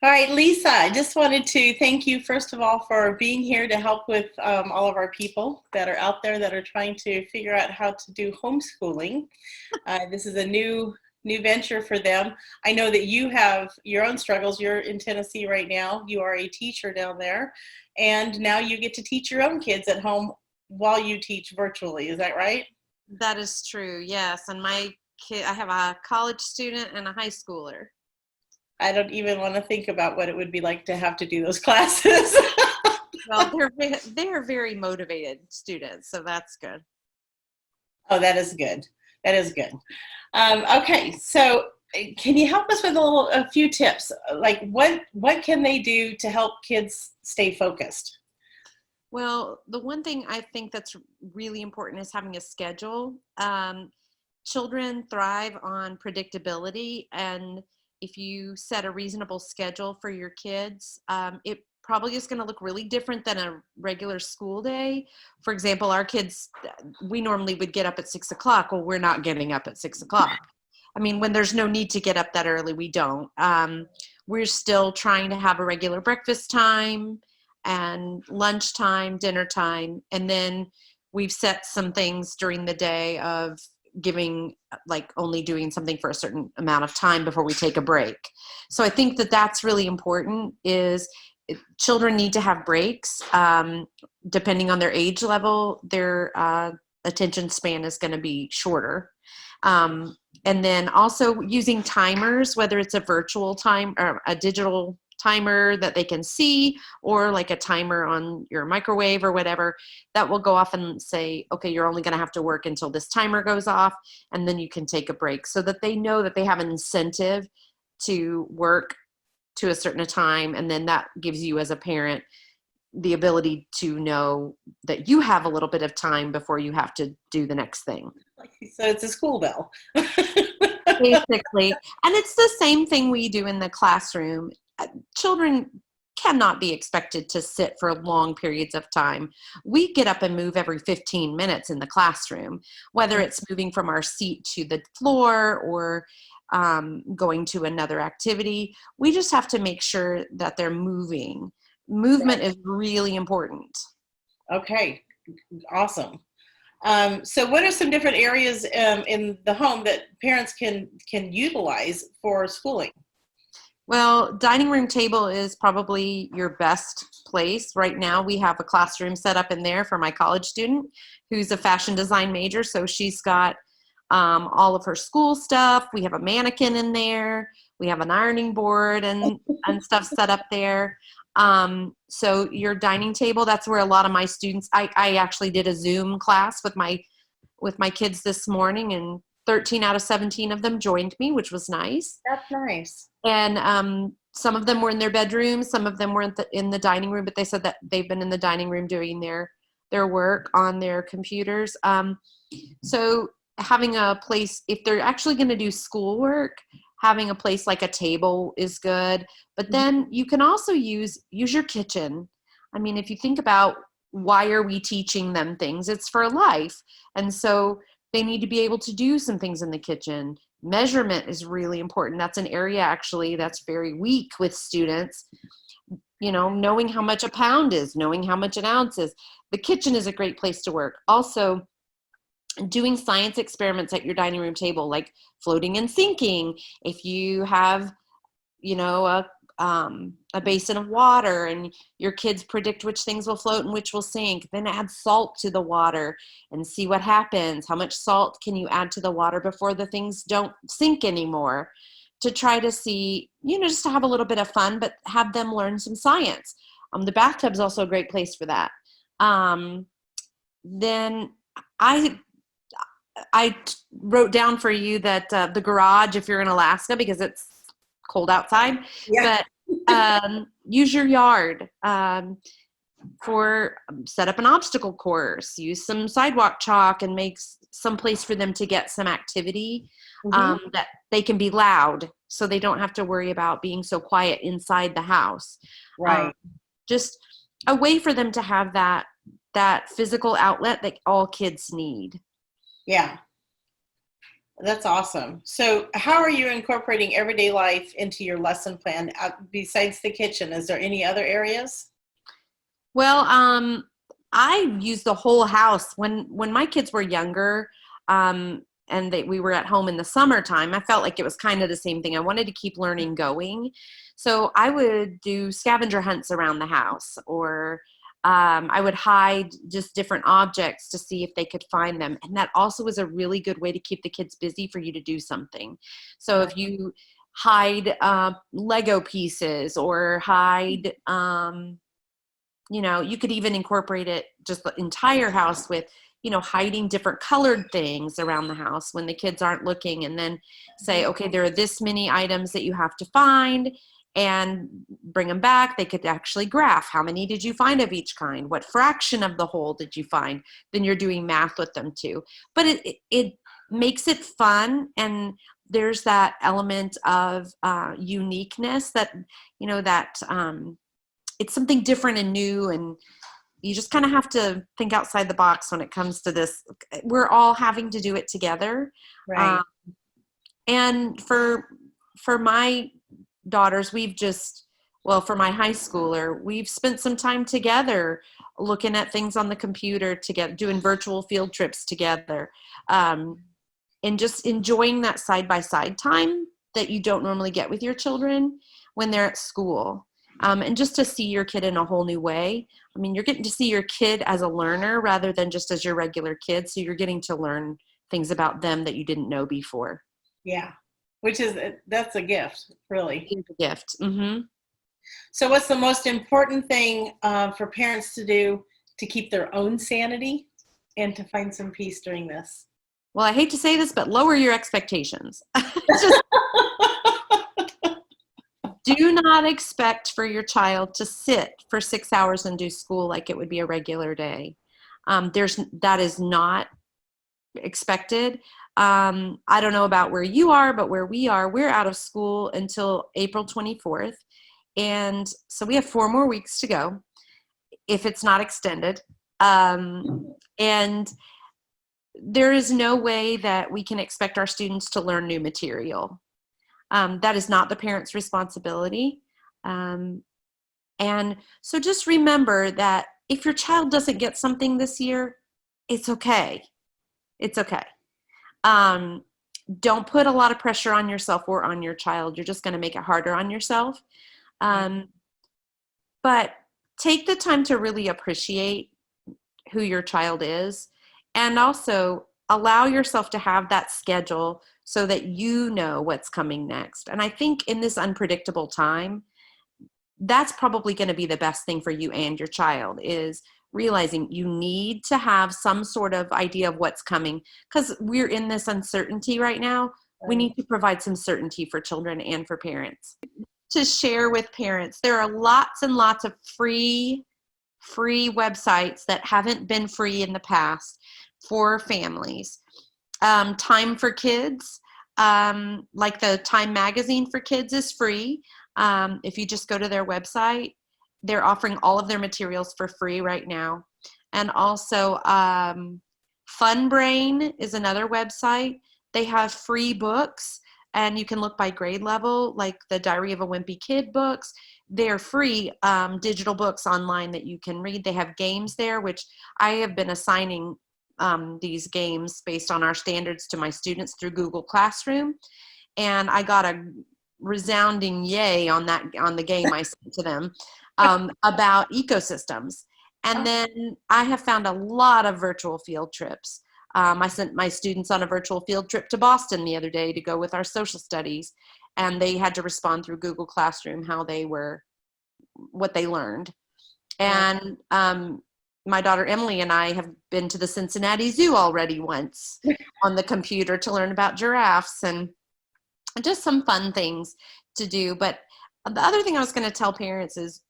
All right, Lisa, I just wanted to thank you, first of all, for being here to help with all of our people that are out there that are trying to figure out how to do homeschooling. This is a new venture for them. I know that you have your own struggles. You're in Tennessee right now. You are a teacher down there, and now you get to teach your own kids at home while you teach virtually. Is that right? That is true, yes. And I have a college student and a high schooler. I don't even want to think about what it would be like to have to do those classes. Well, they're very motivated students, so that's good. Oh, that is good. That is good. Okay, so can you help us with a few tips? Like what can they do to help kids stay focused? Well, the one thing I think that's really important is having a schedule. Children thrive on predictability, and if you set a reasonable schedule for your kids, it probably is going to look really different than a regular school day. For example, our kids, we normally would get up at 6 o'clock. Well, we're not getting up at 6 o'clock. I mean, when there's no need to get up that early, we don't. We're still trying to have a regular breakfast time and lunchtime, dinner time, and then we've set some things during the day of giving, like only doing something for a certain amount of time before we take a break. So I think that that's really important. Is children need to have breaks. Depending on their age level, their attention span is going to be shorter. And then also using timers, whether it's a virtual time or a digital timer that they can see, or like a timer on your microwave or whatever, that will go off and say, okay, you're only going to have to work until this timer goes off, and then you can take a break, so that they know that they have an incentive to work to a certain time. And then that gives you as a parent the ability to know that you have a little bit of time before you have to do the next thing. So it's a school bell. Basically. And it's the same thing we do in the classroom. Children cannot be expected to sit for long periods of time. We get up and move every 15 minutes in the classroom, whether it's moving from our seat to the floor or going to another activity. We just have to make sure that they're moving. Movement is really important. Okay, awesome. So what are some different areas in the home that parents can utilize for schooling? Well, dining room table is probably your best place. Right now, we have a classroom set up in there for my college student who's a fashion design major. So she's got all of her school stuff. We have a mannequin in there. We have an ironing board and stuff set up there. So your dining table, that's where a lot of my students, I actually did a Zoom class with my kids this morning, and 13 out of 17 of them joined me, which was nice. That's nice. And some of them were in their bedrooms, some of them were in the dining room, but they said that they've been in the dining room doing their work on their computers. So having a place, if they're actually going to do schoolwork, having a place like a table is good. But then you can also use your kitchen. I mean, if you think about why are we teaching them things, it's for life. And so they need to be able to do some things in the kitchen. Measurement is really important. That's an area actually that's very weak with students. You know, knowing how much a pound is, knowing how much an ounce is. The kitchen is a great place to work. Also, doing science experiments at your dining room table, like floating and sinking. If you have, you know, a basin of water and your kids predict which things will float and which will sink, then add salt to the water and see what happens. How much salt can you add to the water before the things don't sink anymore, to try to see, you know, just to have a little bit of fun, but have them learn some science. The bathtub is also a great place for that. Then I wrote down for you that the garage, if you're in Alaska, because it's cold outside, but use your yard for set up an obstacle course, use some sidewalk chalk and make some place for them to get some activity that they can be loud, so they don't have to worry about being so quiet inside the house. Right. Just a way for them to have that physical outlet that all kids need. Yeah. That's awesome. So how are you incorporating everyday life into your lesson plan besides the kitchen? Is there any other areas? Well, I use the whole house. When my kids were younger, and we were at home in the summertime, I felt like it was kind of the same thing. I wanted to keep learning going. So I would do scavenger hunts around the house, or I would hide just different objects to see if they could find them. And that also was a really good way to keep the kids busy for you to do something. So if you hide Lego pieces, or hide, you could even incorporate it just the entire house with, hiding different colored things around the house when the kids aren't looking, and then say, okay, there are this many items that you have to find, and bring them back. They could actually graph how many did you find of each kind, what fraction of the whole did you find. Then you're doing math with them too. But it makes it fun, and there's that element of uniqueness that, it's something different and new, and you just kind of have to think outside the box when it comes to this. We're all having to do it together. Right. And for my daughters, for my high schooler, we've spent some time together looking at things on the computer together, doing virtual field trips together, and just enjoying that side-by-side time that you don't normally get with your children when they're at school. And just to see your kid in a whole new way. I mean, you're getting to see your kid as a learner rather than just as your regular kid. So you're getting to learn things about them that you didn't know before. Yeah. That's a gift, really. It's a gift. Mm-hmm. So what's the most important thing for parents to do to keep their own sanity and to find some peace during this? Well, I hate to say this, but lower your expectations. Just do not expect for your child to sit for 6 hours and do school like it would be a regular day. That is not expected. I don't know about where you are, but where we are, we're out of school until April 24th. And so we have 4 more weeks to go if it's not extended. And there is no way that we can expect our students to learn new material. That is not the parent's responsibility. And so just remember that if your child doesn't get something this year, it's okay. It's okay. Don't put a lot of pressure on yourself or on your child. You're just going to make it harder on yourself. But take the time to really appreciate who your child is, and also allow yourself to have that schedule so that you know what's coming next. And I think in this unpredictable time, that's probably going to be the best thing for you and your child, is realizing you need to have some sort of idea of what's coming, because we're in this uncertainty right now. We need to provide some certainty for children and for parents. To share with parents, there are lots and lots of free websites that haven't been free in the past for families. Time for Kids, like the Time magazine for kids, is free. If you just go to their website, they're offering all of their materials for free right now. And also FunBrain is another website. They have free books, and you can look by grade level, like the Diary of a Wimpy Kid books. They're free digital books online that you can read. They have games there, which I have been assigning these games based on our standards to my students through Google Classroom. And I got a resounding yay on the game I sent to them about ecosystems. And then I have found a lot of virtual field trips. I sent my students on a virtual field trip to Boston the other day to go with our social studies, and they had to respond through Google Classroom what they learned. And my daughter Emily and I have been to the Cincinnati Zoo already once on the computer to learn about giraffes, and just some fun things to do. But the other thing I was going to tell parents is,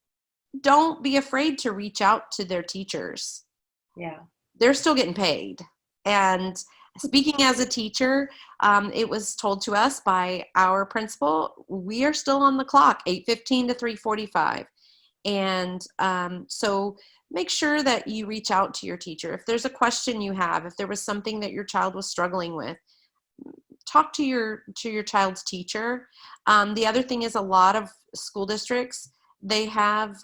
don't be afraid to reach out to their teachers. Yeah. They're still getting paid. And speaking as a teacher, it was told to us by our principal, we are still on the clock, 8:15 to 3:45. And so make sure that you reach out to your teacher. If there's a question you have, if there was something that your child was struggling with, talk to your child's teacher. The other thing is a lot of school districts, they have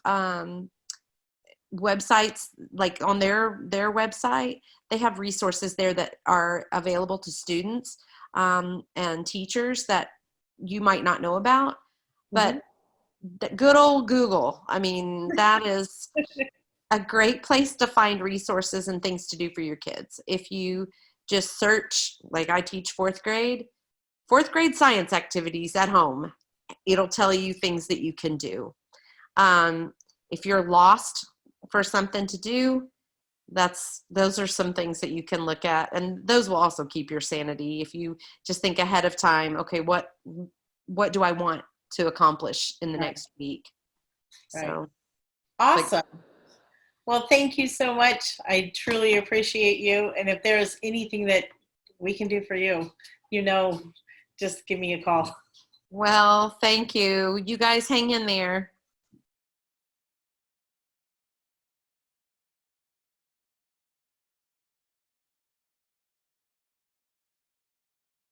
websites, like on their website, they have resources there that are available to students and teachers that you might not know about. But good old Google, I mean, that is a great place to find resources and things to do for your kids. If you just search, like I teach fourth grade science activities at home, it'll tell you things that you can do. If you're lost for something to do, those are some things that you can look at, and those will also keep your sanity if you just think ahead of time, okay, what do I want to accomplish in the next week? Right. So awesome. Well, thank you so much. I truly appreciate you. And if there's anything that we can do for you, just give me a call. Well, thank you. You guys hang in there.